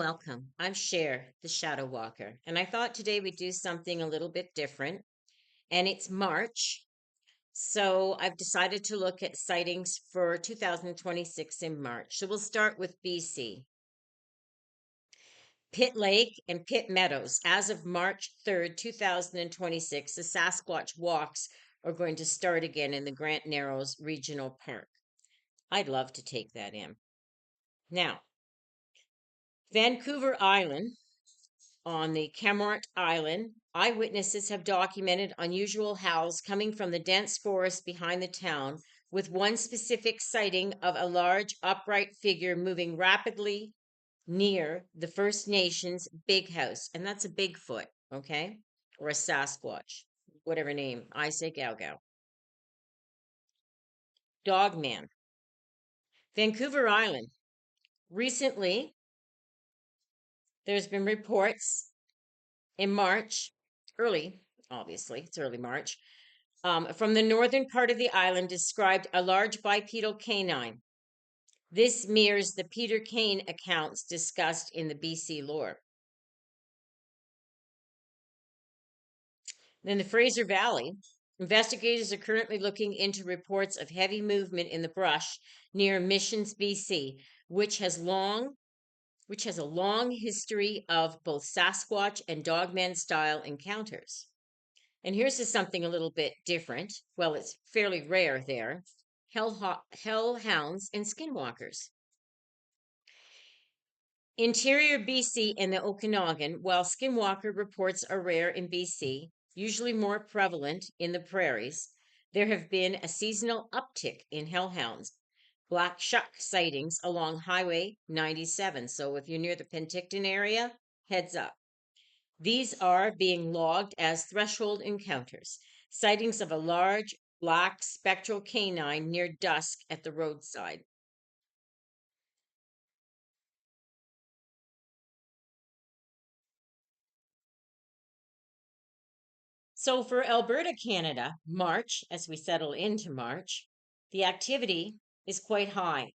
welcome. I'm Cher, the Shadow Walker, and I thought today we'd do something a little bit different. And it's March, so I've decided to look at sightings for 2026 in March. So we'll start with BC. Pitt Lake and Pitt Meadows. As of March 3rd, 2026, the Sasquatch walks are going to start again in the Grant Narrows Regional Park. I'd love to take that in. Now, Vancouver Island. On the Camort Island, eyewitnesses have documented unusual howls coming from the dense forest behind the town, with one specific sighting of a large upright figure moving rapidly near the First Nations big house. And that's a Bigfoot, okay? Or a Sasquatch, whatever name. I say Gow Gow. Dogman. Vancouver Island. Recently, there's been reports in March, early, obviously, it's early March, from the northern part of the island described a large bipedal canine. This mirrors the Peter Kane accounts discussed in the BC lore. Then the Fraser Valley. Investigators are currently looking into reports of heavy movement in the brush near Missions, BC, which has a long history of both Sasquatch and Dogman style encounters. And here's just something a little bit different. Well, it's fairly rare there. Hellhounds and skinwalkers. Interior BC and the Okanagan, while skinwalker reports are rare in BC, usually more prevalent in the prairies, there have been a seasonal uptick in hellhounds, black shuck sightings along Highway 97. So if you're near the Penticton area, heads up. These are being logged as threshold encounters, sightings of a large black spectral canine near dusk at the roadside. So for Alberta, Canada, March, as we settle into March, the activity is quite high,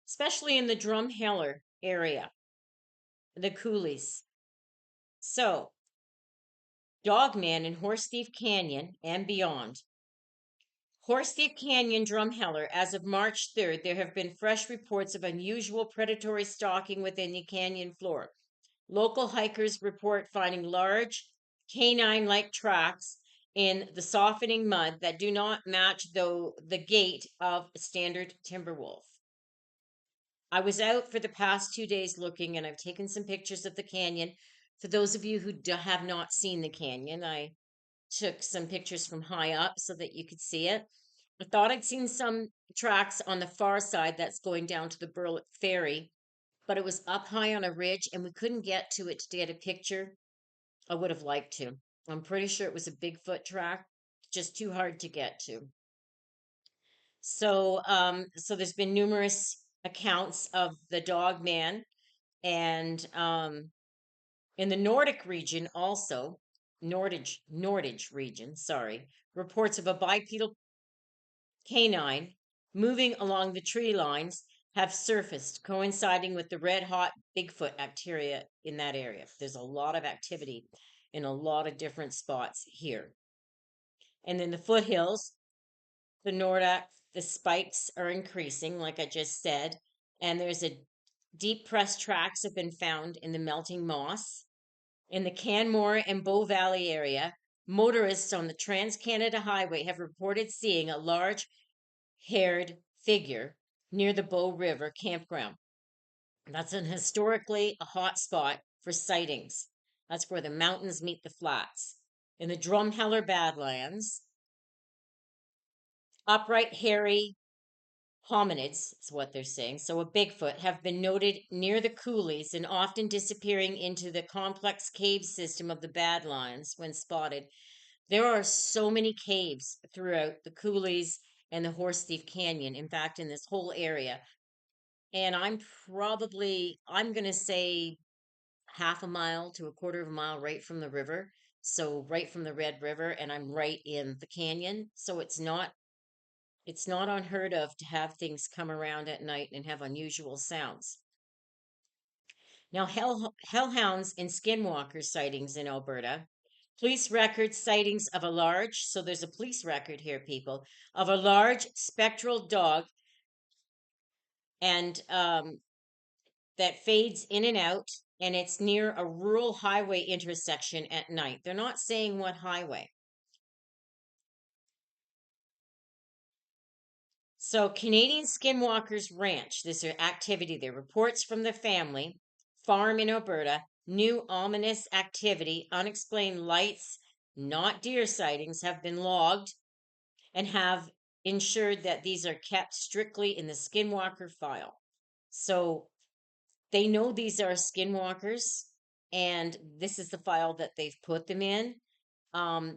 especially in the Drumheller area, the coulees. So, Dogman and Horse Thief Canyon and beyond. Horse Thief Canyon, Drumheller, as of March 3rd, there have been fresh reports of unusual predatory stalking within the canyon floor. Local hikers report finding large canine like tracks in the softening mud that do not match the gait of a standard timber wolf. I was out for the past 2 days looking, and I've taken some pictures of the canyon. For those of you who have not seen the canyon, I took some pictures from high up so that you could see it. I thought I'd seen some tracks on the far side that's going down to the Burlick Ferry, but it was up high on a ridge and we couldn't get to it to get a picture. I would have liked to. I'm pretty sure it was a Bigfoot track, just too hard to get to. So there's been numerous accounts of the dog man, and in the Nordic region also, Nordage region, sorry, reports of a bipedal canine moving along the tree lines have surfaced, coinciding with the red hot Bigfoot activity in that area. There's a lot of activity in a lot of different spots here. And then the foothills, the Nordic, the spikes are increasing, like I just said, and there's a deep pressed tracks have been found in the melting moss. In the Canmore and Bow Valley area, motorists on the Trans Canada Highway have reported seeing a large haired figure near the Bow River campground. That's an historically a hot spot for sightings. That's where the mountains meet the flats. In the Drumheller Badlands, upright hairy hominids is what they're saying, so a Bigfoot, have been noted near the coulees and often disappearing into the complex cave system of the Badlands when spotted. There are so many caves throughout the coulees and the Horse Thief Canyon, in fact, in this whole area. And I'm going to say half a mile to a quarter of a mile right from the river. So right from the Red River, and I'm right in the canyon. So it's not unheard of to have things come around at night and have unusual sounds. Now, hellhounds and skinwalker sightings in Alberta. Police record sightings of a large, so there's a police record here, people, of a large spectral dog and that fades in and out, and it's near a rural highway intersection at night. They're not saying what highway. So, Canadian Skinwalkers Ranch, this is activity there. Reports from the family farm in Alberta, new ominous activity, unexplained lights, not deer sightings, have been logged and have ensured that these are kept strictly in the Skinwalker file. So, they know these are skinwalkers, and this is the file that they've put them in.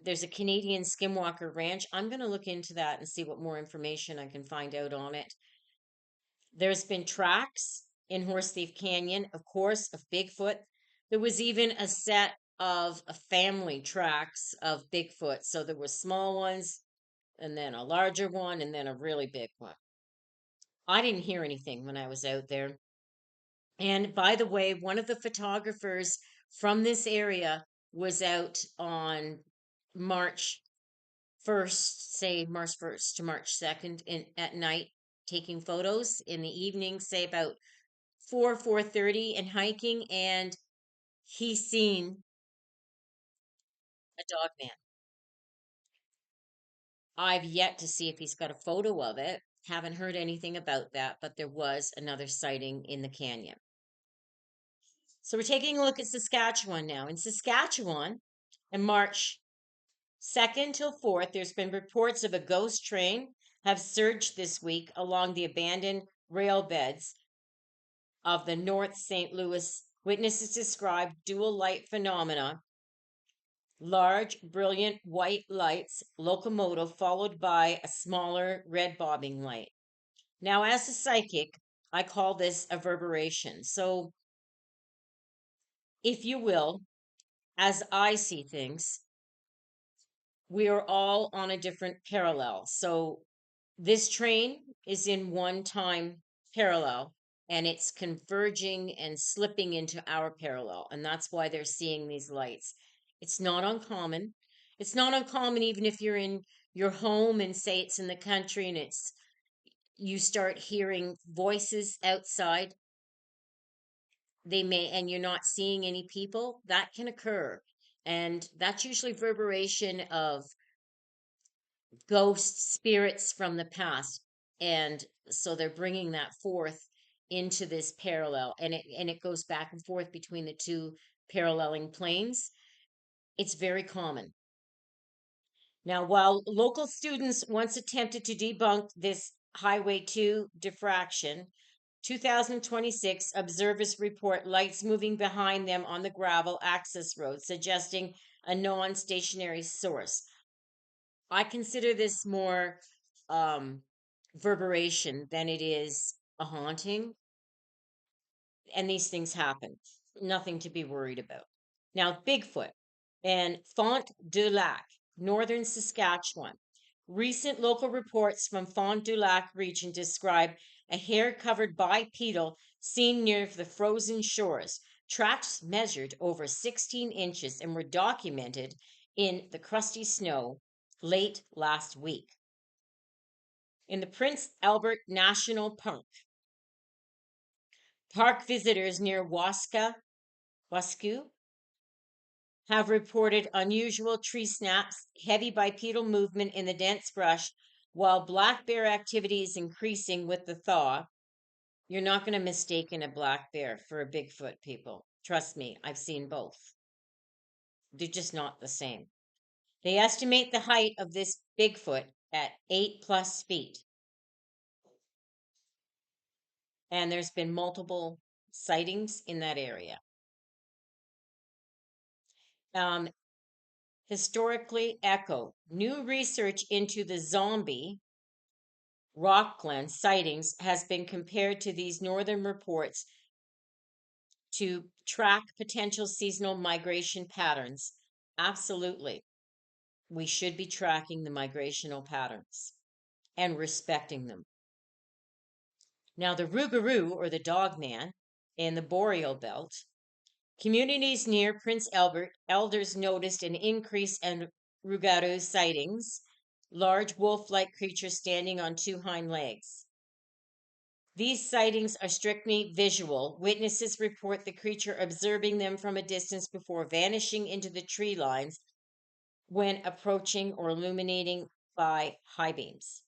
There's a Canadian Skinwalker Ranch. I'm going to look into that and see what more information I can find out on it. There's been tracks in Horse Thief Canyon, of course, of Bigfoot. There was even a set of a family tracks of Bigfoot. So there were small ones, and then a larger one, and then a really big one. I didn't hear anything when I was out there. And by the way, one of the photographers from this area was out on March 1st, say March 1st to March 2nd at night taking photos in the evening, say about 4:30 and hiking, and he's seen a dog man. I've yet to see if he's got a photo of it. Haven't heard anything about that, but there was another sighting in the canyon. So we're taking a look at Saskatchewan now. In Saskatchewan, in March 2nd till 4th, there's been reports of a ghost train have surged this week along the abandoned rail beds of the North St. Louis. Witnesses described dual light phenomena, large, brilliant white lights, locomotive, followed by a smaller red bobbing light. Now, as a psychic, I call this a reverberation. So, if you will, as I see things, we are all on a different parallel. So, this train is in one time parallel and it's converging and slipping into our parallel. And that's why they're seeing these lights. It's not uncommon. It's not uncommon even if you're in your home and say it's in the country and it's you start hearing voices outside. They may, and you're not seeing any people, that can occur. And that's usually reverberation of ghost spirits from the past, and so they're bringing that forth into this parallel, and it goes back and forth between the two paralleling planes. It's very common. Now, while local students once attempted to debunk this highway 2 diffraction, 2026 observers report lights moving behind them on the gravel access road, suggesting a non-stationary source. I consider this more reverberation than it is a haunting. And these things happen. Nothing to be worried about. Now, Bigfoot and Fond du Lac, northern Saskatchewan. Recent local reports from Fond du Lac region describe a hair-covered bipedal seen near the frozen shores. Tracks measured over 16 inches and were documented in the crusty snow late last week. In the Prince Albert National Park, park visitors near Wasku have reported unusual tree snaps, heavy bipedal movement in the dense brush, while black bear activity is increasing with the thaw. You're not going to mistake a black bear for a Bigfoot, people. Trust me, I've seen both. They're just not the same. They estimate the height of this Bigfoot at 8+ feet. And there's been multiple sightings in that area. Um, historically echo. New research into the zombie Rockglen sightings has been compared to these northern reports to track potential seasonal migration patterns. Absolutely. We should be tracking the migrational patterns and respecting them. Now, the Rougarou, or the dog man, in the boreal belt. Communities near Prince Albert, elders noticed an increase in Rougarou sightings, large wolf like creatures standing on two hind legs. These sightings are strictly visual. Witnesses report the creature observing them from a distance before vanishing into the tree lines when approaching or illuminating by high beams.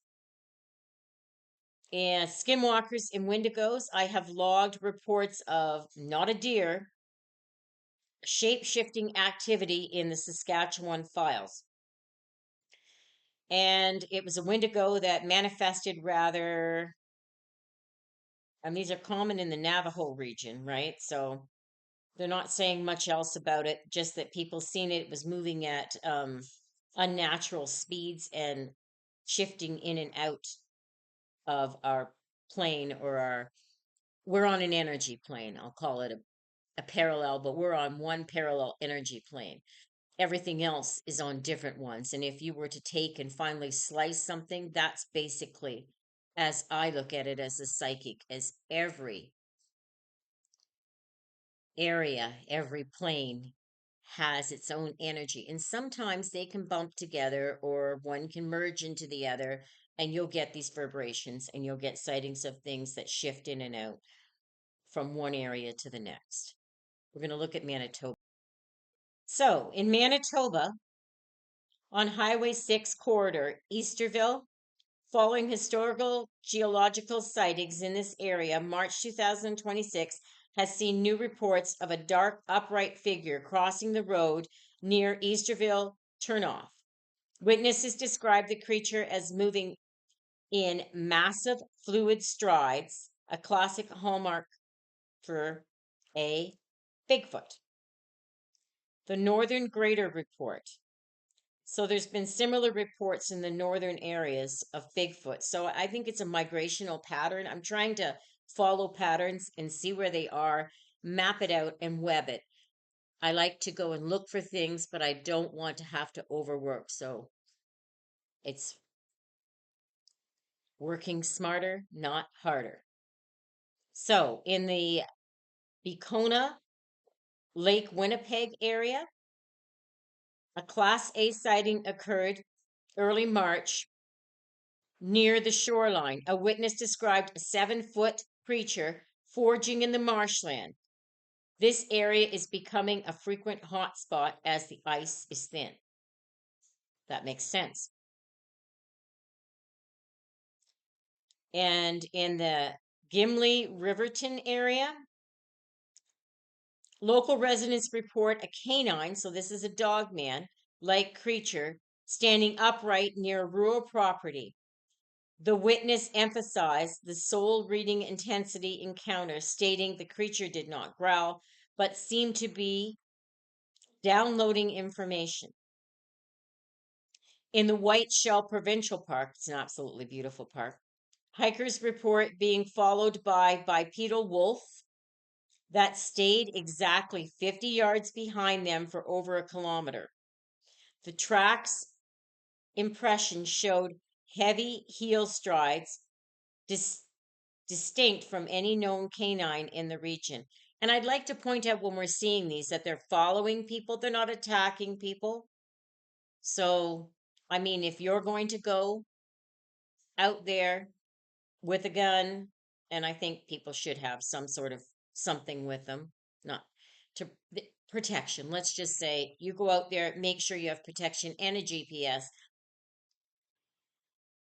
And skinwalkers and wendigos, I have logged reports of not a deer, shape shifting activity in the Saskatchewan files. And it was a wendigo that manifested rather, and these are common in the Navajo region, right? So they're not saying much else about it, just that people seen it. It was moving at unnatural speeds and shifting in and out of our plane or our, we're on an energy plane. I'll call it a parallel, but we're on one parallel energy plane. Everything else is on different ones. And if you were to take and finally slice something, that's basically, as I look at it as a psychic, as every area, every plane has its own energy. And sometimes they can bump together or one can merge into the other, and you'll get these vibrations and you'll get sightings of things that shift in and out from one area to the next. We're going to look at Manitoba. So, in Manitoba, on Highway 6 corridor, Easterville, following historical geological sightings in this area, March 2026 has seen new reports of a dark, upright figure crossing the road near Easterville turnoff. Witnesses describe the creature as moving in massive fluid strides, a classic hallmark for a Bigfoot. The Northern Greater Report. So there's been similar reports in the northern areas of Bigfoot. So I think it's a migrational pattern. I'm trying to follow patterns and see where they are, map it out, and web it. I like to go and look for things, but I don't want to have to overwork. So it's working smarter, not harder. So in the Bicona Lake Winnipeg area, a Class A sighting occurred early March near the shoreline. A witness described a 7-foot creature foraging in the marshland. This area is becoming a frequent hotspot as the ice is thin. That makes sense. And in the Gimli Riverton area, local residents report a canine, so this is a dog man like creature, standing upright near rural property. The witness emphasized the soul reading intensity encounter, stating the creature did not growl, but seemed to be downloading information. In the White Shell Provincial Park, it's an absolutely beautiful park, hikers report being followed by bipedal wolf that stayed exactly 50 yards behind them for over a kilometer. The track's impression showed heavy heel strides, distinct from any known canine in the region. And I'd like to point out when we're seeing these that they're following people, they're not attacking people. So, I mean, if you're going to go out there with a gun, and I think people should have some sort of something with them, not to protection. Let's just say you go out there, make sure you have protection and a GPS,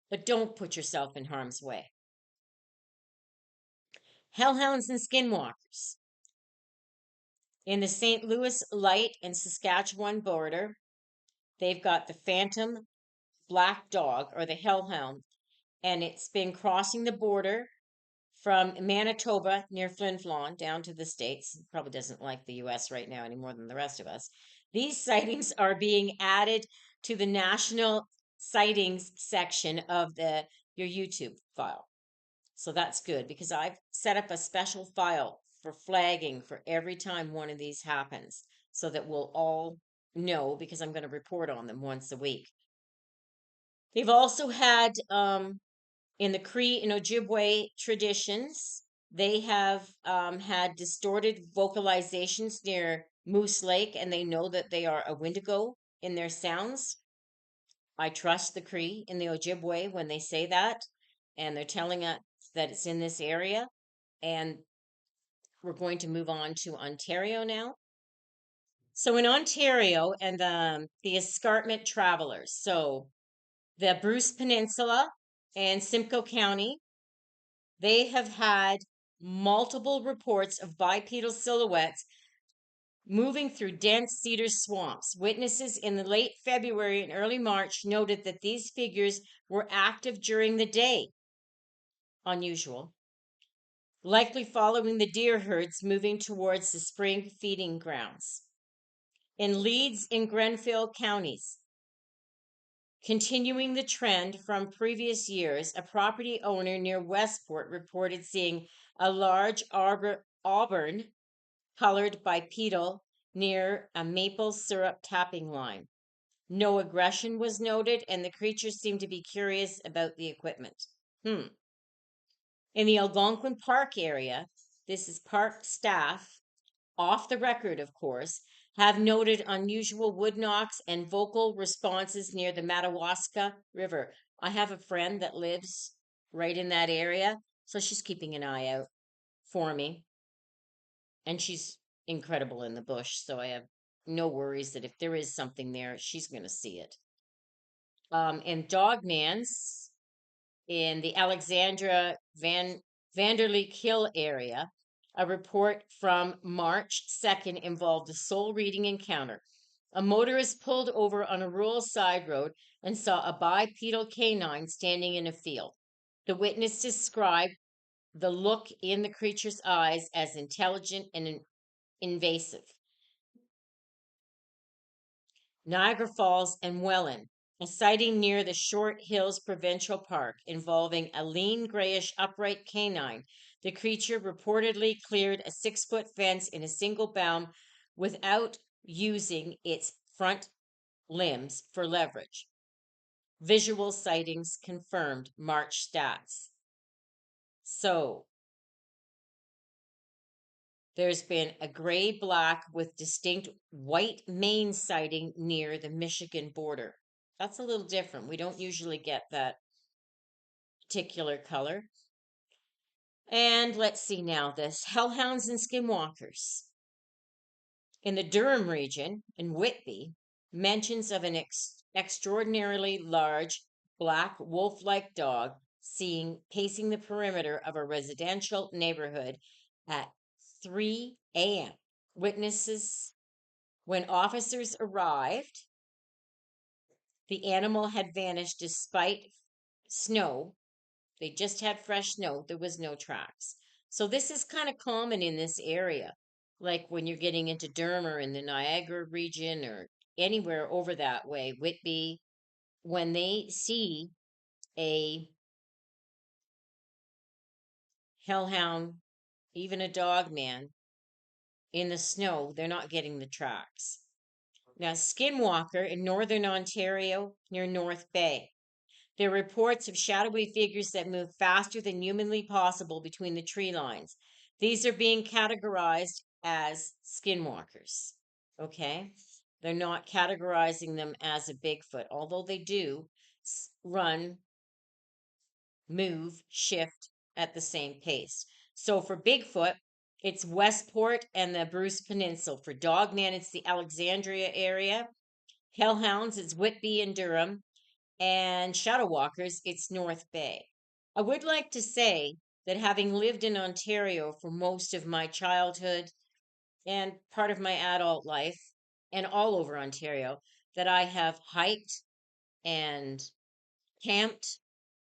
but don't put yourself in harm's way. Hellhounds and skinwalkers. In the St. Louis Light and Saskatchewan border, they've got the Phantom Black Dog or the Hellhound, and it's been crossing the border from Manitoba near Flin Flon down to the States. Probably doesn't like the US right now any more than the rest of us. These sightings are being added to the national sightings section of your YouTube file. So that's good because I've set up a special file for flagging for every time one of these happens so that we'll all know because I'm going to report on them once a week. They've also had in the Cree and Ojibwe traditions, They have had distorted vocalizations near Moose Lake, and they know that they are a Wendigo in their sounds. I trust the Cree in the Ojibwe when they say that, and they're telling us that it's in this area. And we're going to move on to Ontario now. So in Ontario and the escarpment travelers, so the Bruce Peninsula and Simcoe County, they have had multiple reports of bipedal silhouettes moving through dense cedar swamps. Witnesses in the late February and early March noted that these figures were active during the day, unusual, likely following the deer herds moving towards the spring feeding grounds. In Leeds and Grenville counties, continuing the trend from previous years, a property owner near Westport reported seeing a large auburn colored bipedal near a maple syrup tapping line. No aggression was noted, and the creature seemed to be curious about the equipment. In the Algonquin Park area, this is park staff, off the record, of course, have noted unusual wood knocks and vocal responses near the Madawaska River. I have a friend that lives right in that area, so she's keeping an eye out for me. And she's incredible in the bush, so I have no worries that if there is something there, she's going to see it. And Dogman's in the Alexandra Vanderleek Hill area, a report from March 2nd involved a soul reading encounter. A motorist pulled over on a rural side road and saw a bipedal canine standing in a field. The witness described the look in the creature's eyes as intelligent and invasive. Niagara Falls and Welland, a sighting near the Short Hills Provincial Park involving a lean grayish upright canine. The creature reportedly cleared a 6-foot fence in a single bound without using its front limbs for leverage. Visual sightings confirmed March stats. So there's been a gray black with distinct white mane sighting near the Michigan border. That's a little different. We don't usually get that particular color. And let's see now this hellhounds and skinwalkers. In the Durham region, in Whitby, mentions of an extraordinarily large black wolf like dog pacing the perimeter of a residential neighborhood at 3 a.m. Witnesses, when officers arrived, the animal had vanished despite snow. They just had fresh snow. There was no tracks. So this is kind of common in this area. Like when you're getting into Durham or in the Niagara region or anywhere over that way, Whitby, when they see a hellhound, even a dog man in the snow, they're not getting the tracks. Now, Skinwalker in northern Ontario near North Bay. There are reports of shadowy figures that move faster than humanly possible between the tree lines. These are being categorized as skinwalkers. Okay? They're not categorizing them as a Bigfoot, although they do run, move, shift at the same pace. So for Bigfoot, it's Westport and the Bruce Peninsula. For Dogman, it's the Alexandria area. Hellhounds, it's Whitby and Durham. And Shadow Walkers, it's North Bay. I would like to say that having lived in Ontario for most of my childhood and part of my adult life and all over Ontario, that I have hiked and camped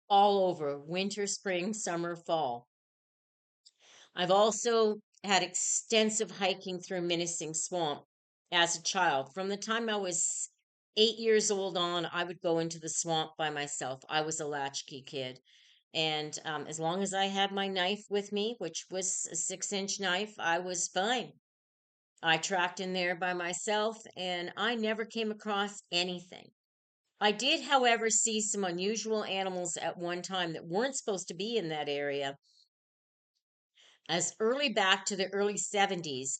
all over winter, spring, summer, fall. I've also had extensive hiking through Menacing Swamp as a child. From the time I was 8 years old on, I would go into the swamp by myself. I was a latchkey kid. And as long as I had my knife with me, which was a 6-inch knife, I was fine. I tracked in there by myself and I never came across anything. I did, however, see some unusual animals at one time that weren't supposed to be in that area. As early back to the early 70s,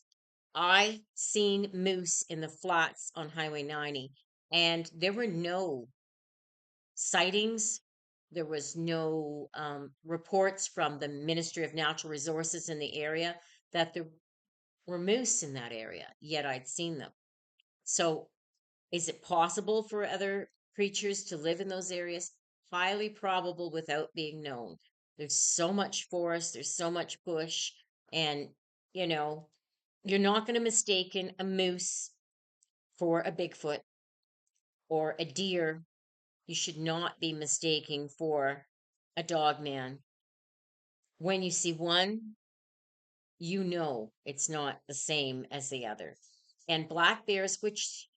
I seen moose in the flats on Highway 90, and there were no sightings. There was no reports from the Ministry of Natural Resources in the area that there were moose in that area, yet I'd seen them. So, is it possible for other creatures to live in those areas? Highly probable without being known. There's so much forest, there's so much bush, and you know, you're not going to mistake a moose for a Bigfoot or a deer. You should not be mistaking for a dog man. When you see one, you know it's not the same as the other. And black bears, which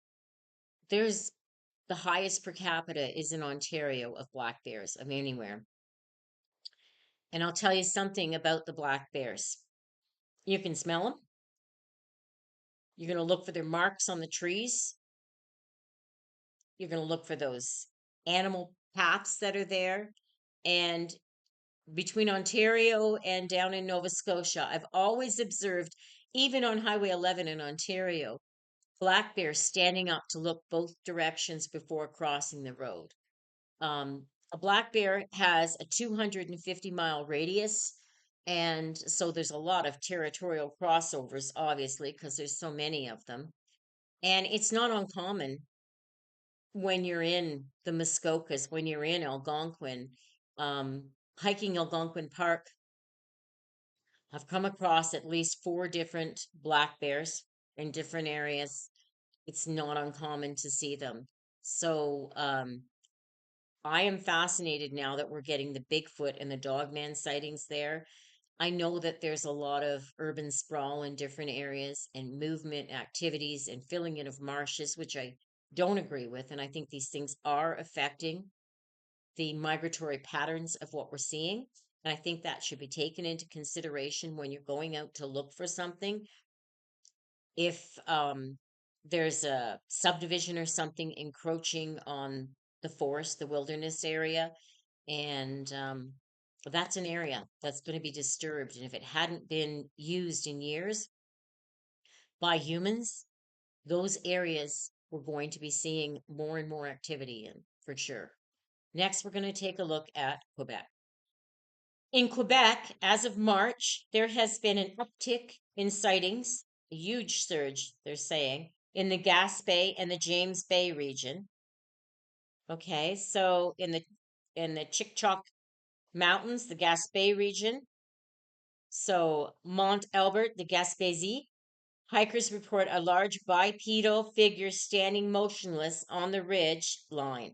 there's the highest per capita is in Ontario of black bears of anywhere. And I'll tell you something about the black bears. You can smell them. You're going to look for their marks on the trees. You're going to look for those animal paths that are there. And between Ontario and down in Nova Scotia, I've always observed, even on Highway 11 in Ontario, black bears standing up to look both directions before crossing the road. A black bear has a 250-mile radius. And so there's a lot of territorial crossovers, obviously, because there's so many of them. And it's not uncommon when you're in the Muskokas, when you're in Algonquin, hiking Algonquin Park. I've come across at least 4 different black bears in different areas. It's not uncommon to see them. So, I am fascinated now that we're getting the Bigfoot and the Dogman sightings there. I know that there's a lot of urban sprawl in different areas and movement activities and filling in of marshes, which I don't agree with. And I think these things are affecting the migratory patterns of what we're seeing. And I think that should be taken into consideration when you're going out to look for something. If there's a subdivision or something encroaching on the forest, the wilderness area, and that's an area that's going to be disturbed. And if it hadn't been used in years by humans, those areas we're going to be seeing more and more activity in for sure. Next, we're going to take a look at Quebec. In Quebec, as of March, there has been an uptick in sightings, a huge surge, they're saying, in the Gaspé and the James Bay region. Okay, so in the Chic-Choc Mountains, the Gaspé region, so Mont Albert, the Gaspésie, hikers report a large bipedal figure standing motionless on the ridge line.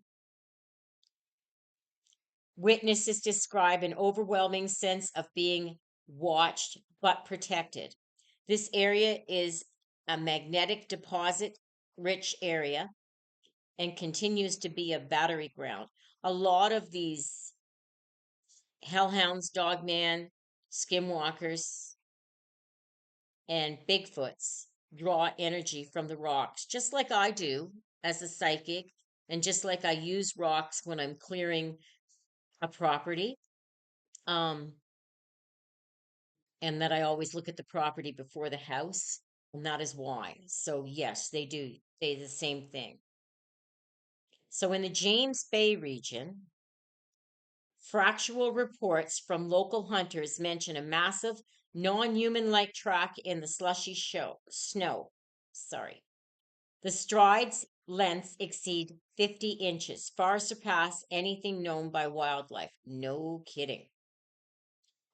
Witnesses describe an overwhelming sense of being watched but protected. This area is a magnetic deposit rich area and continues to be a battery ground. A lot of these hellhounds, dogman, skinwalkers, and Bigfoots draw energy from the rocks, just like I do as a psychic, and just like I use rocks when I'm clearing a property. Um, and that I always look at the property before the house, and that is why. So, yes, they do. They the same thing. So, in the James Bay region, factual reports from local hunters mention a massive, non-human like track in the slushy snow. Sorry. The strides lengths exceed 50 inches, far surpass anything known by wildlife. No kidding.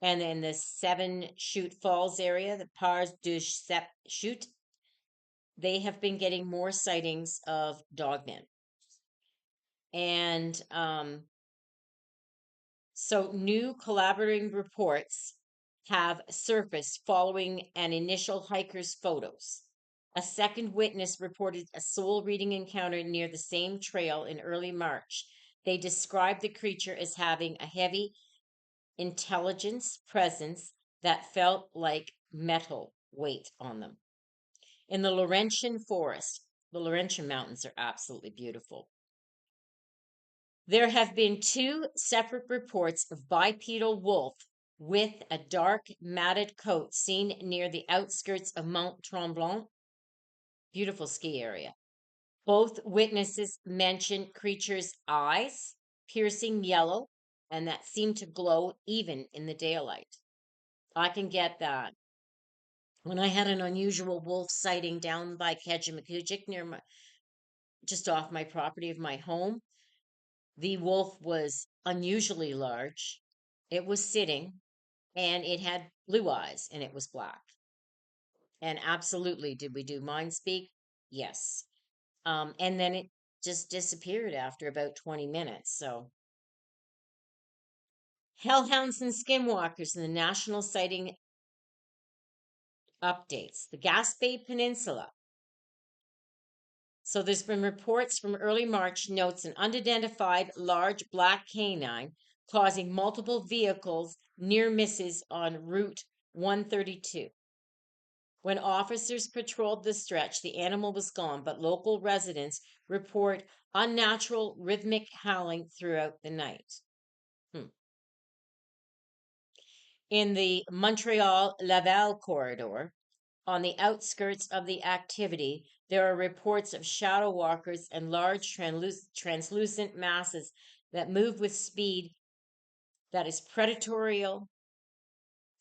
And in the Seven Chute Falls area, the Pars du Chute, they have been getting more sightings of dogmen. And so new collaborating reports have surfaced following an initial hiker's photos. A second witness reported a soul reading encounter near the same trail in early March. They described the creature as having a heavy intelligence presence that felt like metal weight on them. In the Laurentian forest, the Laurentian mountains are absolutely beautiful. There have been 2 separate reports of bipedal wolf with a dark matted coat seen near the outskirts of Mount Tremblant. Beautiful ski area. Both witnesses mentioned creatures' eyes, piercing yellow, and that seemed to glow even in the daylight. I can get that. When I had an unusual wolf sighting down by Kejimkujik near my just off my property of my home, the wolf was unusually large. It was sitting and it had blue eyes and it was black. And absolutely, did we do mind speak? Yes. And then it just disappeared after about 20 minutes. So, hellhounds and skinwalkers in the national sighting updates. The Gaspé Peninsula. So, there's been reports from early March notes an unidentified large black canine causing multiple vehicles near misses on Route 132. When officers patrolled the stretch, the animal was gone, but local residents report unnatural rhythmic howling throughout the night. Hmm. In the Montreal Laval corridor, on the outskirts of the activity, there are reports of shadow walkers and large translucent masses that move with speed that is predatory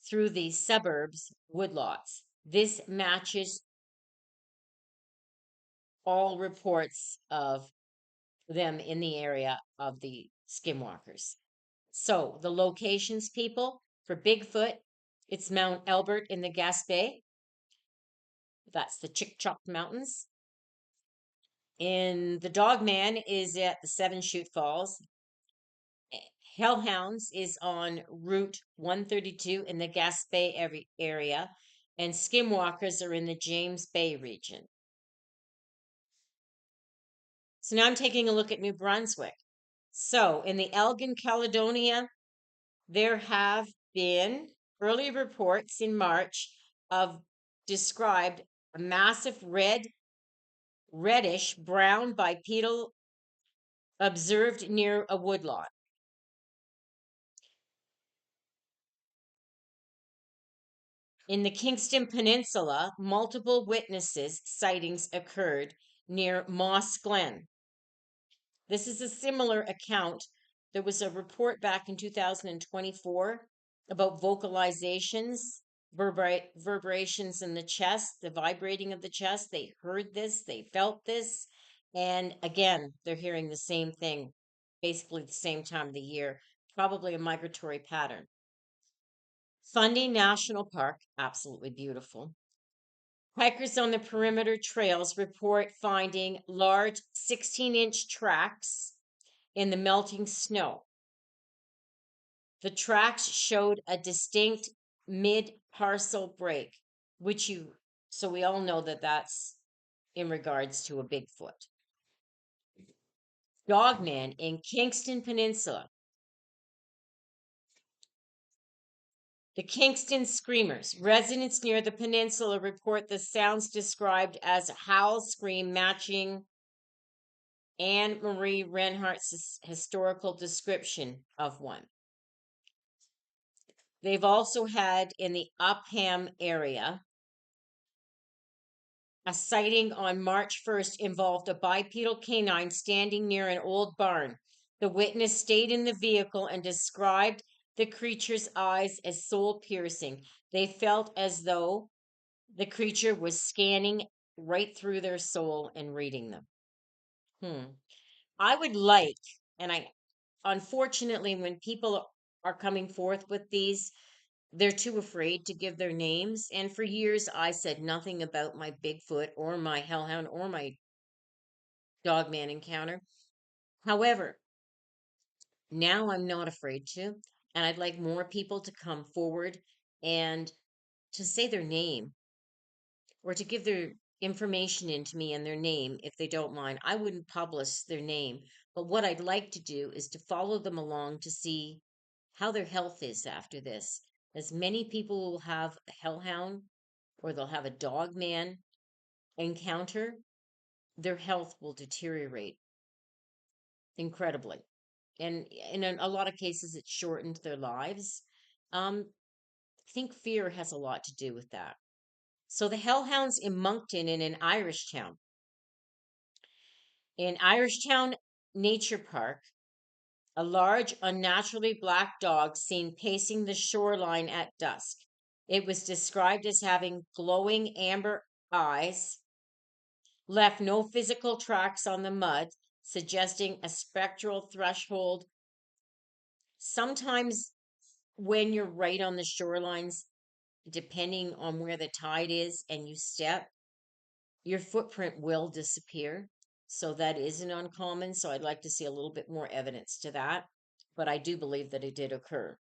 through the suburbs woodlots. This matches all reports of them in the area of the skinwalkers. So the locations, people, for Bigfoot, it's Mount Albert in the Gaspé. That's the Chick-Chock Mountains. In the Dogman is at the Seven Chute Falls. Hellhounds is on Route 132 in the Gaspé area, and Skinwalkers are in the James Bay region. So now I'm taking a look at New Brunswick. So in the Elgin, Caledonia, there have been early reports in March of described a massive reddish brown bipedal observed near a woodlot. In the Kingston Peninsula, multiple witnesses sightings occurred near Moss Glen. This is a similar account. There was a report back in 2024 about vocalizations, vibrations in the chest, the vibrating of the chest. They heard this, they felt this. And again, they're hearing the same thing, basically the same time of the year, probably a migratory pattern. Fundy National Park, absolutely beautiful. Hikers on the perimeter trails report finding large 16-inch tracks in the melting snow. The tracks showed a distinct mid-parcel break, so we all know that that's in regards to a Bigfoot. Dogman in Kingston Peninsula. The Kingston Screamers. Residents near the peninsula report the sounds described as a howl scream matching Anne Marie Reinhardt's historical description of one. They've also had in the Upham area a sighting on March 1st involved a bipedal canine standing near an old barn. The witness stayed in the vehicle and described the creature's eyes as soul piercing. They felt as though the creature was scanning right through their soul and reading them. I would like, and I unfortunately, when people are coming forth with these, they're too afraid to give their names. And for years, I said nothing about my Bigfoot or my hellhound or my dogman encounter. However, now I'm not afraid to. And I'd like more people to come forward and to say their name or to give their information in to me and their name if they don't mind. I wouldn't publish their name. But what I'd like to do is to follow them along to see how their health is after this. As many people will have a hellhound or they'll have a dog man encounter, their health will deteriorate incredibly. And in a lot of cases, it shortened their lives. I think fear has a lot to do with that. So the hellhounds in Moncton in an Irish town. In Irish Town Nature Park, a large, unnaturally black dog seen pacing the shoreline at dusk. It was described as having glowing amber eyes, left no physical tracks on the mud, suggesting a spectral threshold. Sometimes, when you're right on the shorelines, depending on where the tide is and you step, your footprint will disappear. So that isn't uncommon. So I'd like to see a little bit more evidence to that. But I do believe that it did occur.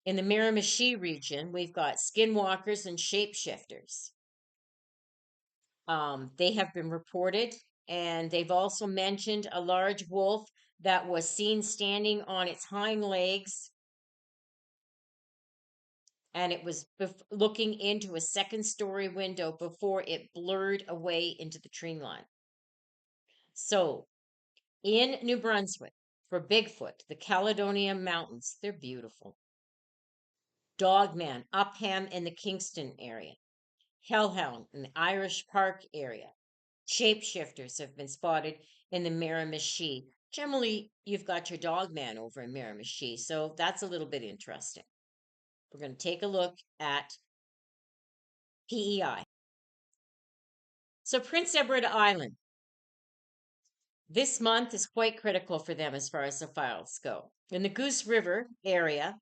In the Miramichi region, we've got skinwalkers and shapeshifters. They have been reported, and they've also mentioned a large wolf that was seen standing on its hind legs, and it was looking into a second-story window before it blurred away into the tree line. So, in New Brunswick, for Bigfoot, the Caledonia Mountains, they're beautiful. Dogman, Upham in the Kingston area. Hellhound in the Irish Park area. Shapeshifters have been spotted in the Miramichi. Generally, you've got your dogman over in Miramichi, so that's a little bit interesting. We're going to take a look at PEI. So, Prince Edward Island, this month is quite critical for them as far as the files go. In the Goose River area,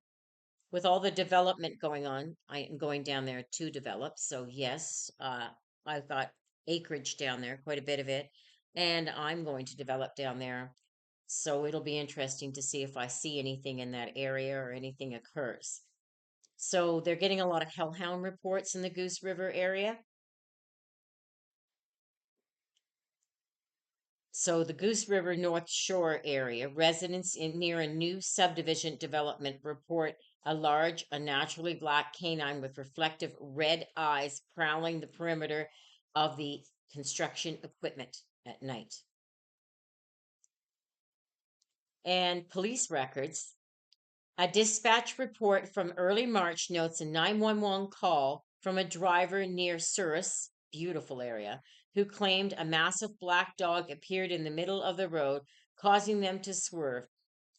with all the development going on, I am going down there to develop. So, yes, I've got acreage down there, quite a bit of it, and I'm going to develop down there. So, it'll be interesting to see if I see anything in that area or anything occurs. So, they're getting a lot of hellhound reports in the Goose River area. So, the Goose River North Shore area, residents near a new subdivision development report a large, unnaturally black canine with reflective red eyes prowling the perimeter of the construction equipment at night. And police records. A dispatch report from early March notes a 911 call from a driver near Souris, beautiful area, who claimed a massive black dog appeared in the middle of the road, causing them to swerve.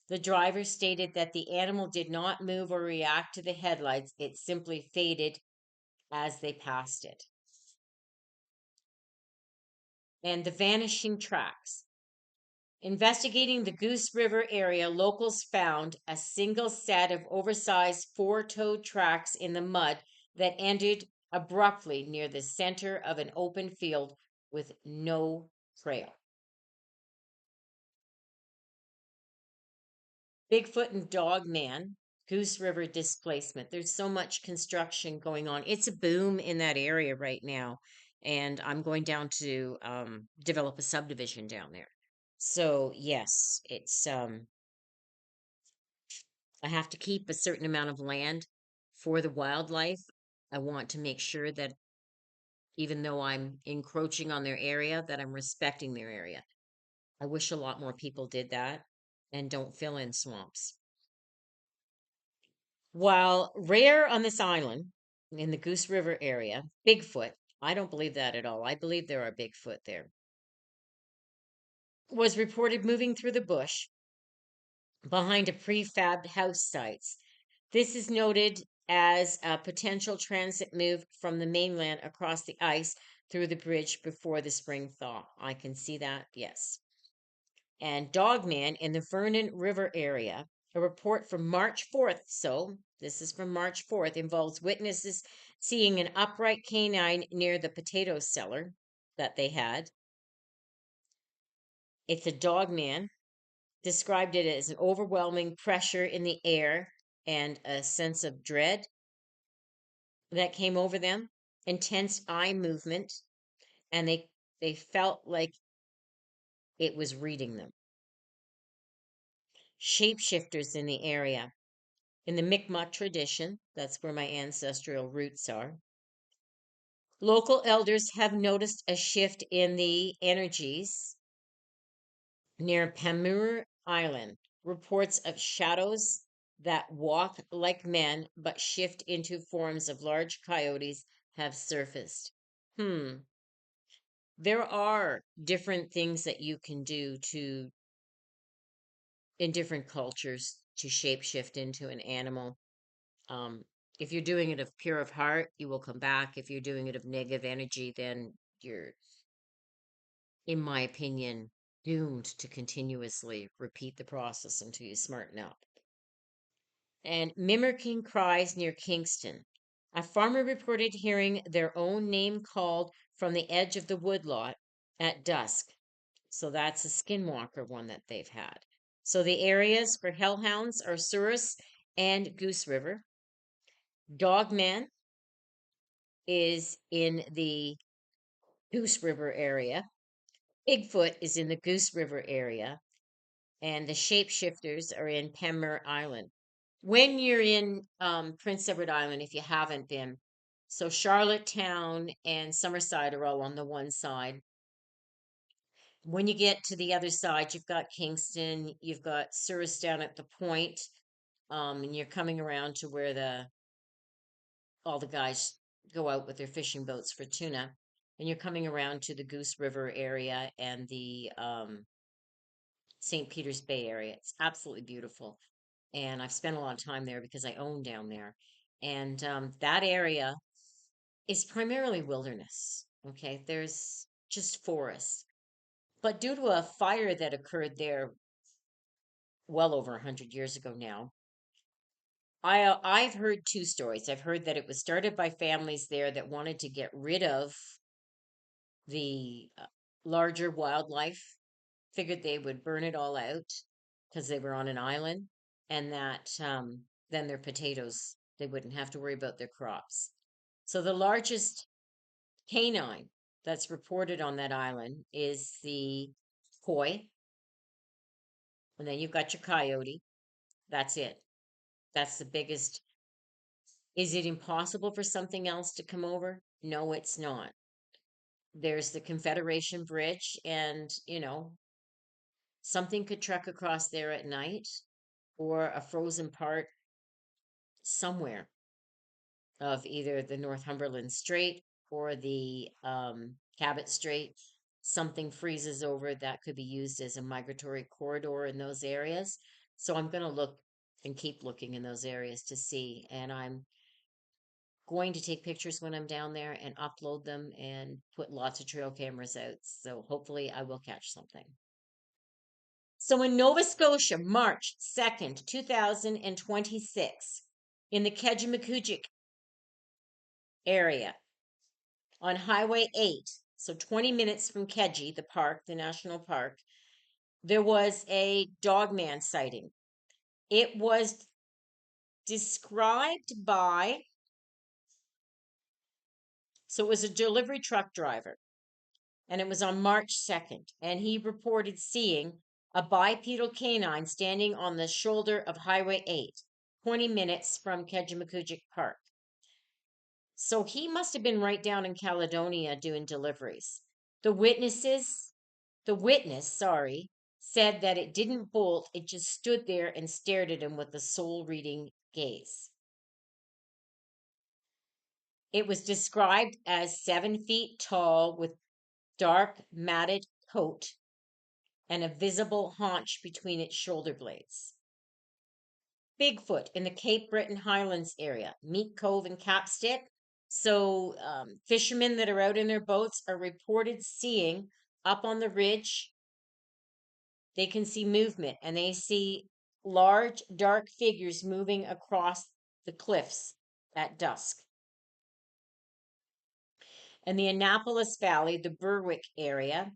The driver stated that the animal did not move or react to the headlights, it simply faded as they passed it. And the vanishing tracks. Investigating the Goose River area, locals found a single set of oversized four-toed tracks in the mud that ended abruptly near the center of an open field with no trail. Bigfoot and Dogman, Goose River displacement. There's so much construction going on. It's a boom in that area right now. And I'm going down to develop a subdivision down there. So, yes, I have to keep a certain amount of land for the wildlife. I want to make sure that even though I'm encroaching on their area, that I'm respecting their area. I wish a lot more people did that and don't fill in swamps. While rare on this island in the Goose River area, Bigfoot, I don't believe that at all. I believe there are Bigfoot there, was reported moving through the bush behind a prefabbed house sites. This is noted as a potential transit move from the mainland across the ice through the bridge before the spring thaw. I can see that, yes. And Dogman in the Vernon River area. A report from March 4th, so this is from March 4th, involves witnesses seeing an upright canine near the potato cellar that they had. It's a Dogman. Described it as an overwhelming pressure in the air and a sense of dread that came over them, intense eye movement, and they felt like it was reading them. Shapeshifters in the area. In the Mi'kmaq tradition, that's where my ancestral roots are. Local elders have noticed a shift in the energies near Pamur Island. Reports of shadows that walk like men but shift into forms of large coyotes have surfaced. Hmm. There are different things that you can do to, in different cultures, to shapeshift into an animal. Um, if you're doing it of pure of heart, you will come back. If you're doing it of negative energy, then you're, in my opinion, doomed to continuously repeat the process until you smarten up. And mimicking cries near Kingston. A farmer reported hearing their own name called from the edge of the woodlot at dusk. So that's a skinwalker one that they've had. So the areas for hellhounds are Souris and Goose River. Dogman is in the Goose River area. Bigfoot is in the Goose River area. And the shapeshifters are in Pemmer Island. When you're in Prince Edward Island, if you haven't been, so Charlottetown and Summerside are all on the one side. When you get to the other side, you've got Kingston, you've got Souris down at the point, and you're coming around to where the all the guys go out with their fishing boats for tuna, and you're coming around to the Goose River area and the St. Peter's Bay area. It's absolutely beautiful, and I've spent a lot of time there because I own down there, and that area is primarily wilderness. Okay, there's just forest, but due to a fire that occurred there well over 100 years ago now. I've heard two stories. I've heard that it was started by families there that wanted to get rid of the larger wildlife, figured they would burn it all out because they were on an island, and that then their potatoes, they wouldn't have to worry about their crops. So the largest canine that's reported on that island is the koi, and then you've got your coyote. That's it. That's the biggest. Is it impossible for something else to come over? No, it's not. There's the Confederation Bridge, and, something could trek across there at night, or a frozen part somewhere of either the Northumberland Strait or the Cabot Strait. Something freezes over that could be used as a migratory corridor in those areas. So I'm going to look and keep looking in those areas to see. And I'm going to take pictures when I'm down there and upload them and put lots of trail cameras out. So hopefully I will catch something. So in Nova Scotia, March 2nd, 2026, in the Kejimkujik area on Highway 8, so 20 minutes from Keji, the park, the national park, there was a dogman sighting. It was described by, so it was a delivery truck driver, and it was on March 2nd, and he reported seeing a bipedal canine standing on the shoulder of Highway 8, 20 minutes from Kejimkujik Park. So he must have been right down in Caledonia doing deliveries. The witnesses, the witness, sorry, said that it didn't bolt, it just stood there and stared at him with a soul reading gaze. It was described as 7 feet tall with dark matted coat and a visible haunch between its shoulder blades. Bigfoot in the Cape Breton Highlands area, Meat Cove and Capstick. So, fishermen that are out in their boats are reported seeing up on the ridge, they can see movement and they see large, dark figures moving across the cliffs at dusk. In the Annapolis Valley, the Berwick area,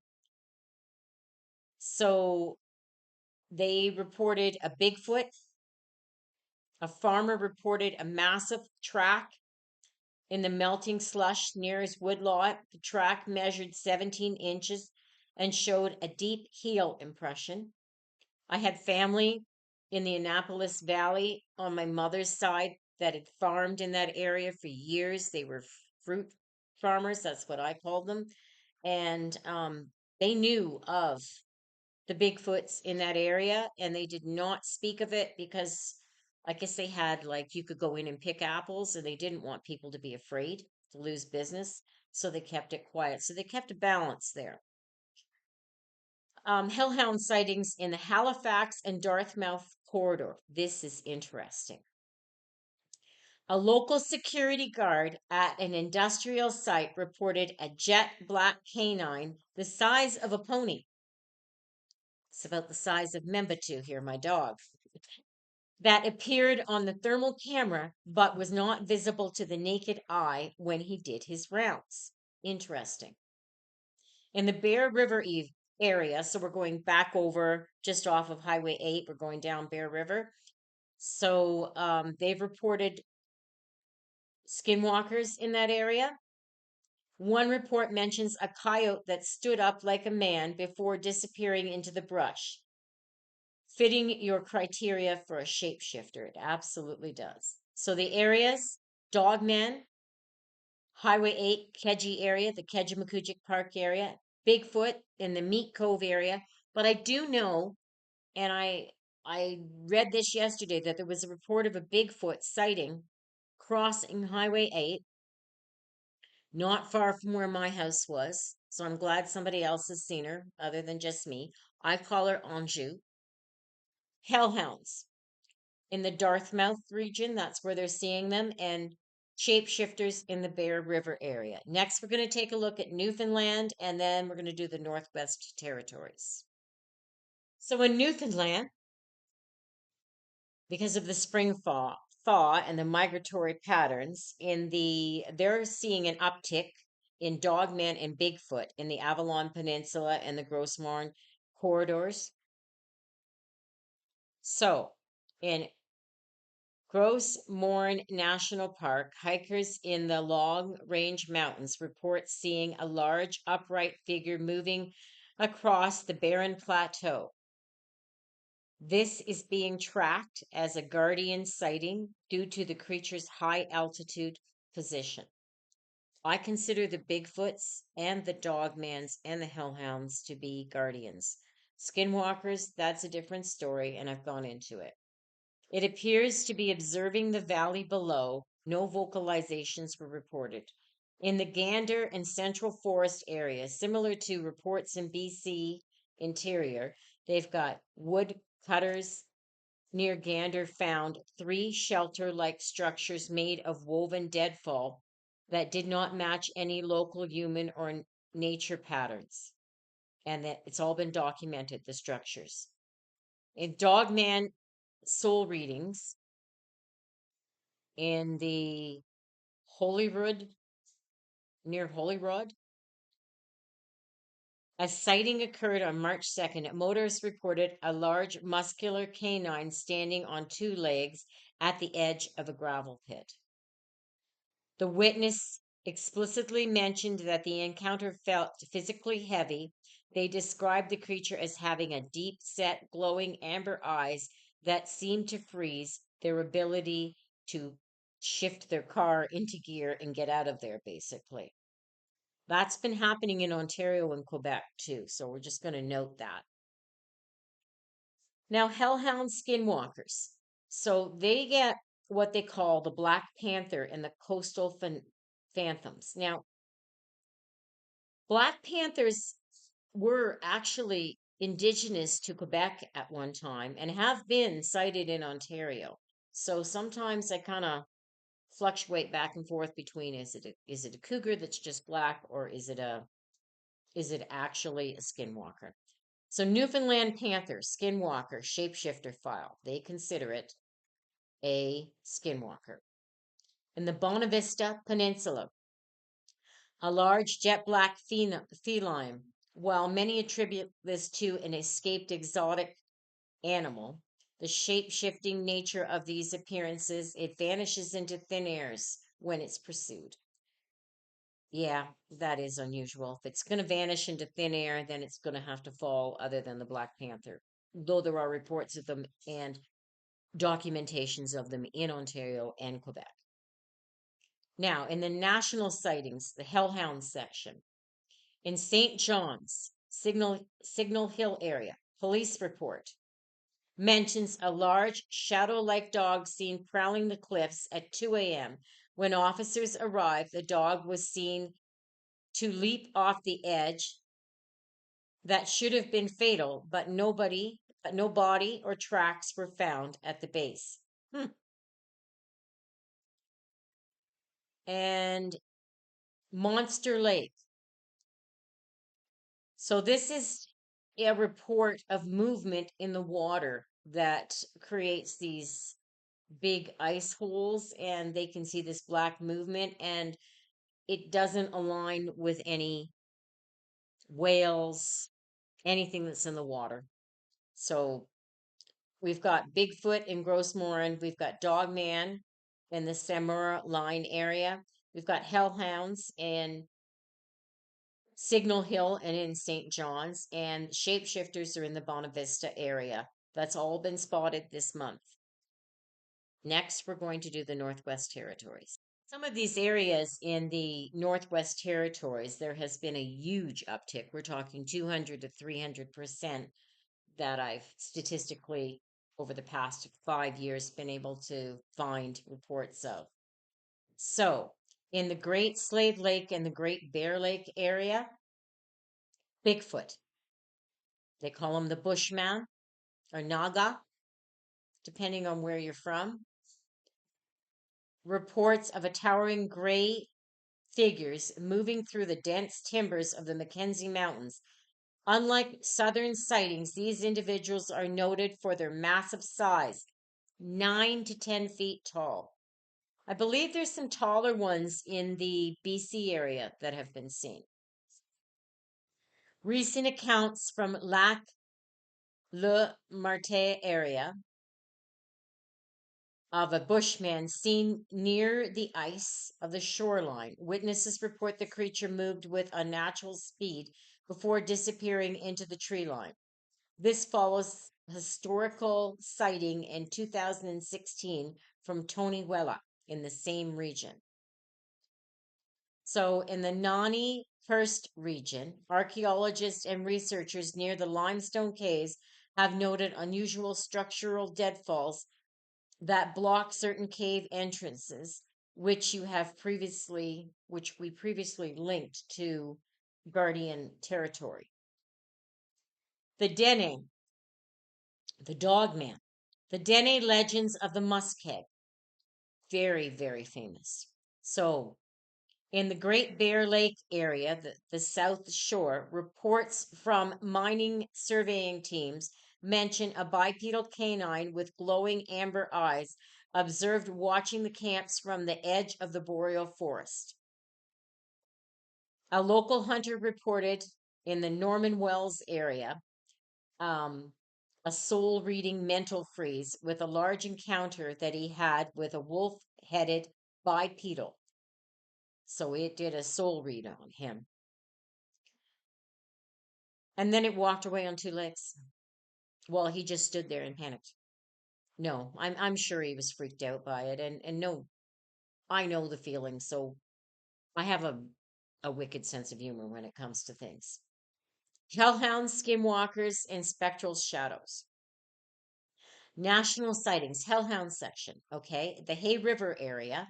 so they reported a Bigfoot. A farmer reported a massive track in the melting slush near his woodlot. The track measured 17 inches and showed a deep heel impression. I had family in the Annapolis Valley on my mother's side that had farmed in that area for years. They were fruit farmers, that's what I called them. And they knew of the Bigfoots in that area, and they did not speak of it because I guess they had like you could go in and pick apples, and they didn't want people to be afraid to lose business, so they kept it quiet. So they kept a balance there. Hellhound sightings in the Halifax and Dartmouth corridor. This is interesting. A local security guard at an industrial site reported a jet black canine the size of a pony. It's about the size of Membatu here, my dog, that appeared on the thermal camera but was not visible to the naked eye when he did his rounds. Interesting. In the Bear River area, so we're going back over just off of Highway 8, we're going down Bear River. So they've reported skinwalkers in that area. One report mentions a coyote that stood up like a man before disappearing into the brush, fitting your criteria for a shapeshifter. It absolutely does. So the areas: Dogman, Highway 8, Keji area, the Kejimkujik Park area, Bigfoot in the Meat Cove area. But I do know, and I read this yesterday, that there was a report of a Bigfoot sighting crossing Highway 8, not far from where my house was. So I'm glad somebody else has seen her other than just me. I call her Anjou. Hellhounds in the Dartmouth region, that's where they're seeing them, and shapeshifters in the Bear River area. Next, we're going to take a look at Newfoundland, and then we're going to do the Northwest Territories. So in Newfoundland, because of the spring thaw and the migratory patterns they're seeing an uptick in dogman and Bigfoot in the Avalon Peninsula and the Gros Morne corridors. So in Gros Morne National Park, hikers in the Long Range Mountains report seeing a large upright figure moving across the barren plateau. This is being tracked as a guardian sighting due to the creature's high altitude position. I consider the Bigfoots and the Dogmans and the Hellhounds to be guardians. Skinwalkers, that's a different story, and I've gone into it. It appears to be observing the valley below. No vocalizations were reported. In the Gander and Central Forest area, similar to reports in BC interior, they've got woodcutters near Gander found 3 shelter-like structures made of woven deadfall that did not match any local human or nature patterns. And that it's all been documented, the structures. In Dogman soul readings in the Holyrood, near Holyrood, a sighting occurred on March 2nd. Motorists reported a large muscular canine standing on 2 legs at the edge of a gravel pit. The witness explicitly mentioned that the encounter felt physically heavy. They described the creature as having a deep set, glowing amber eyes that seemed to freeze their ability to shift their car into gear and get out of there, basically. That's been happening in Ontario and Quebec too, so we're just going to note that. Now, hellhound skinwalkers. So they get what they call the Black Panther and the coastal phantoms. Now, Black Panthers were actually indigenous to Quebec at one time and have been sighted in Ontario. So sometimes I kind of fluctuate back and forth between is it a cougar that's just black, or is it actually a skinwalker? So Newfoundland panther, skinwalker, shapeshifter file. They consider it a skinwalker. In the Bonavista Peninsula, a large jet black feline. While many attribute this to an escaped exotic animal, the shape shifting nature of these appearances, it vanishes into thin airs when it's pursued. Yeah, that is unusual. If it's going to vanish into thin air, then it's going to have to fall other than the Black Panther. Though there are reports of them and documentations of them in Ontario and Quebec. Now, in the national sightings, the Hellhound section, in St. John's, Signal Hill area, police report mentions a large shadow like dog seen prowling the cliffs at 2 a.m. When officers arrived, the dog was seen to leap off the edge that should have been fatal, but no body or tracks were found at the base. Hmm. And Monster Lake. So this is a report of movement in the water that creates these big ice holes, and they can see this black movement, and it doesn't align with any whales, anything that's in the water. So we've got Bigfoot in Gross Morin, we've got Dogman in the Samura Line area, we've got Hellhounds in Signal Hill and in St. John's, and shapeshifters are in the Bonavista area. That's all been spotted this month. Next, we're going to do the Northwest Territories. Some of these areas in the Northwest Territories, there has been a huge uptick. We're talking 200 to 300% that I've statistically, over the past 5 years, been able to find reports of. So, in the Great Slave Lake and the Great Bear Lake area, Bigfoot. They call him the Bushman or Naga, depending on where you're from. Reports of a towering gray figures moving through the dense timbers of the Mackenzie Mountains. Unlike southern sightings, these individuals are noted for their massive size, 9 to 10 feet tall. I believe there's some taller ones in the BC area that have been seen. Recent accounts from Lac Le Marte area of a bushman seen near the ice of the shoreline. Witnesses report the creature moved with unnatural speed before disappearing into the tree line. This follows historical sighting in 2016 from Tony Wella in the same region. So, in the Nani Karst region, archaeologists and researchers near the limestone caves have noted unusual structural deadfalls that block certain cave entrances, which we previously linked to Guardian territory. The Dene, the Dogman, the Dene legends of the Muskeg, very, very famous. So, in the Great Bear Lake area, the South Shore, reports from mining surveying teams mention a bipedal canine with glowing amber eyes observed watching the camps from the edge of the boreal forest. A local hunter reported in the Norman Wells area um, a soul reading mental freeze with a large encounter that he had with a wolf headed bipedal. So it did a soul read on him. And then it walked away on two legs. Well, he just stood there and panicked. No, I'm sure he was freaked out by it. And no, I know the feeling, so I have a wicked sense of humor when it comes to things. Hellhounds, skinwalkers, and spectral shadows. National sightings, Hellhound section. Okay, the Hay River area.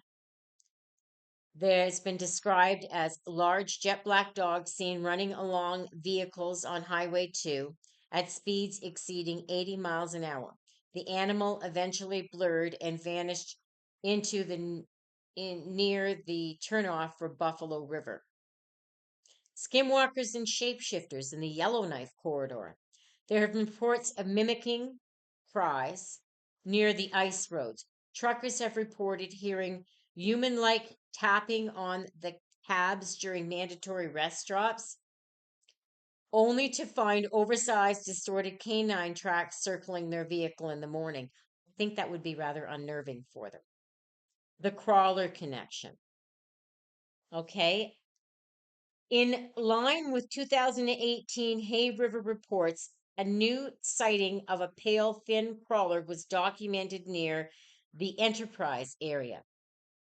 There's been described as large jet black dogs seen running along vehicles on Highway 2 at speeds exceeding 80 miles an hour. The animal eventually blurred and vanished into near the turnoff for Buffalo River. Skinwalkers and shapeshifters in the Yellowknife corridor. There have been reports of mimicking cries near the ice roads. Truckers have reported hearing human like tapping on the cabs during mandatory rest stops, only to find oversized, distorted canine tracks circling their vehicle in the morning. I think that would be rather unnerving for them. The crawler connection. Okay. In line with 2018 Hay River reports, a new sighting of a pale fin crawler was documented near the Enterprise area.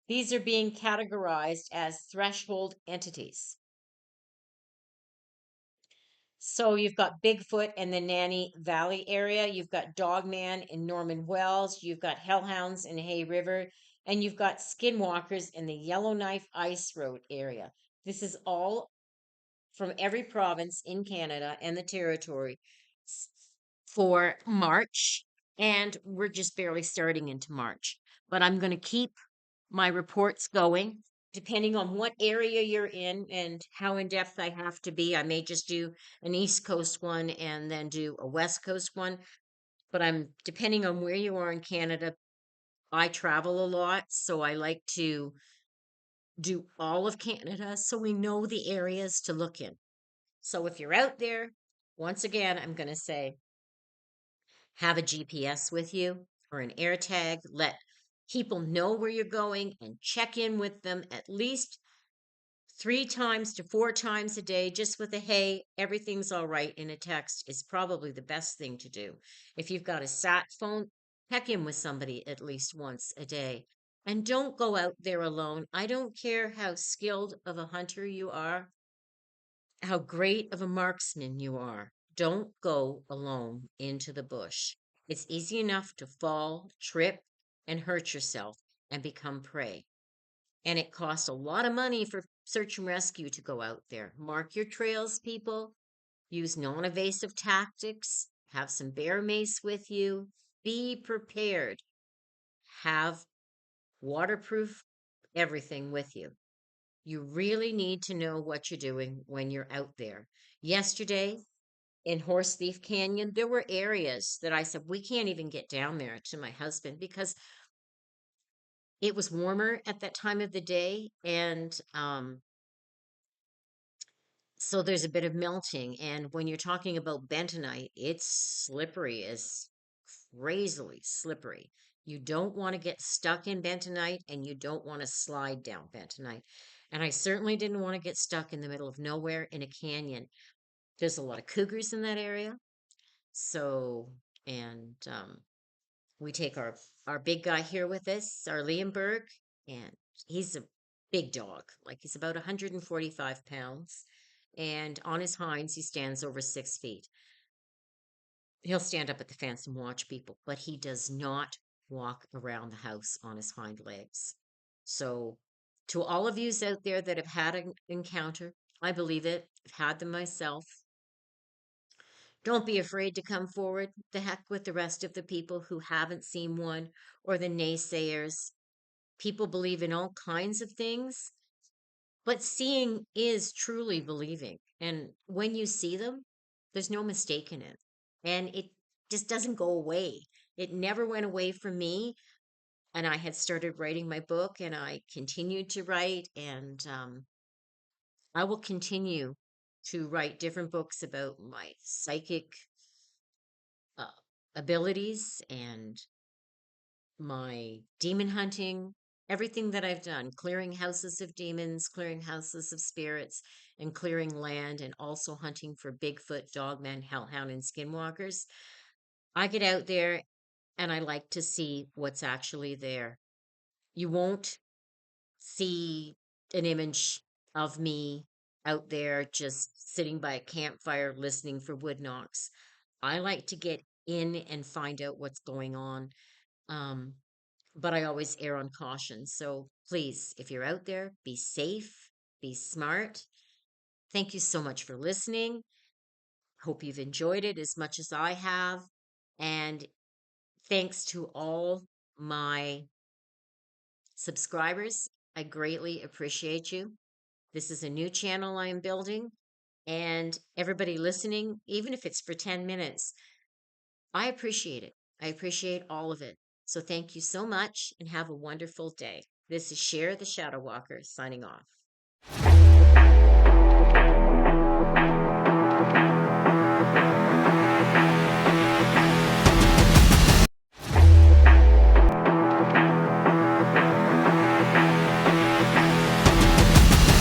These are being categorized as threshold entities. So you've got Bigfoot and the Nanny Valley area. You've got Dogman in Norman Wells. You've got Hellhounds in Hay River. And you've got Skinwalkers in the Yellowknife Ice Road area. This is all from every province in Canada and the territory for March. And we're just barely starting into March. But I'm going to keep my reports going. Depending on what area you're in and how in depth I have to be, I may just do an East Coast one and then do a West Coast one. But I'm depending on where you are in Canada, I travel a lot, so I like to do all of Canada so we know the areas to look in. So if you're out there, once again, I'm going to say have a GPS with you or an air tag. Let people know where you're going and check in with them at least 3 times to 4 times a day, just with a hey, everything's all right in a text is probably the best thing to do. If you've got a sat phone, check in with somebody at least once a day. And don't go out there alone. I don't care how skilled of a hunter you are, how great of a marksman you are. Don't go alone into the bush. It's easy enough to fall, trip, and hurt yourself and become prey. And it costs a lot of money for search and rescue to go out there. Mark your trails, people. Use non invasive tactics. Have some bear mace with you. Be prepared. Have waterproof everything with you. You really need to know what you're doing when you're out there. Yesterday in Horse Thief Canyon, there were areas that I said, we can't even get down there to my husband because it was warmer at that time of the day. And so there's a bit of melting. And when you're talking about bentonite, it's slippery, as crazily slippery. You don't want to get stuck in bentonite and you don't want to slide down bentonite. And I certainly didn't want to get stuck in the middle of nowhere in a canyon. There's a lot of cougars in that area. So, and we take our big guy here with us, our Leonberg, and he's a big dog. Like he's about 145 pounds. And on his hinds, he stands over 6 feet. He'll stand up at the fence and watch people, but he does not walk around the house on his hind legs. So, to all of yous out there that have had an encounter, I believe it, I've had them myself. Don't be afraid to come forward. The heck with the rest of the people who haven't seen one or the naysayers. People believe in all kinds of things, but seeing is truly believing. And when you see them, there's no mistaking it. And it just doesn't go away. It never went away from me. And I had started writing my book and I continued to write. And I will continue to write different books about my psychic uh, abilities and my demon hunting, everything that I've done, clearing houses of demons, clearing houses of spirits, and clearing land, and also hunting for Bigfoot, Dogman, Hellhound, and Skinwalkers. I get out there and I like to see what's actually there. You won't see an image of me out there just sitting by a campfire listening for wood knocks. I like to get in and find out what's going on. Um, but I always err on caution. So please, if you're out there, be safe, be smart. Thank you so much for listening. Hope you've enjoyed it as much as I have. And thanks to all my subscribers. I greatly appreciate you. This is a new channel I am building. And everybody listening, even if it's for 10 minutes, I appreciate it. I appreciate all of it. So thank you so much and have a wonderful day. This is Cher the Shadow Walker signing off.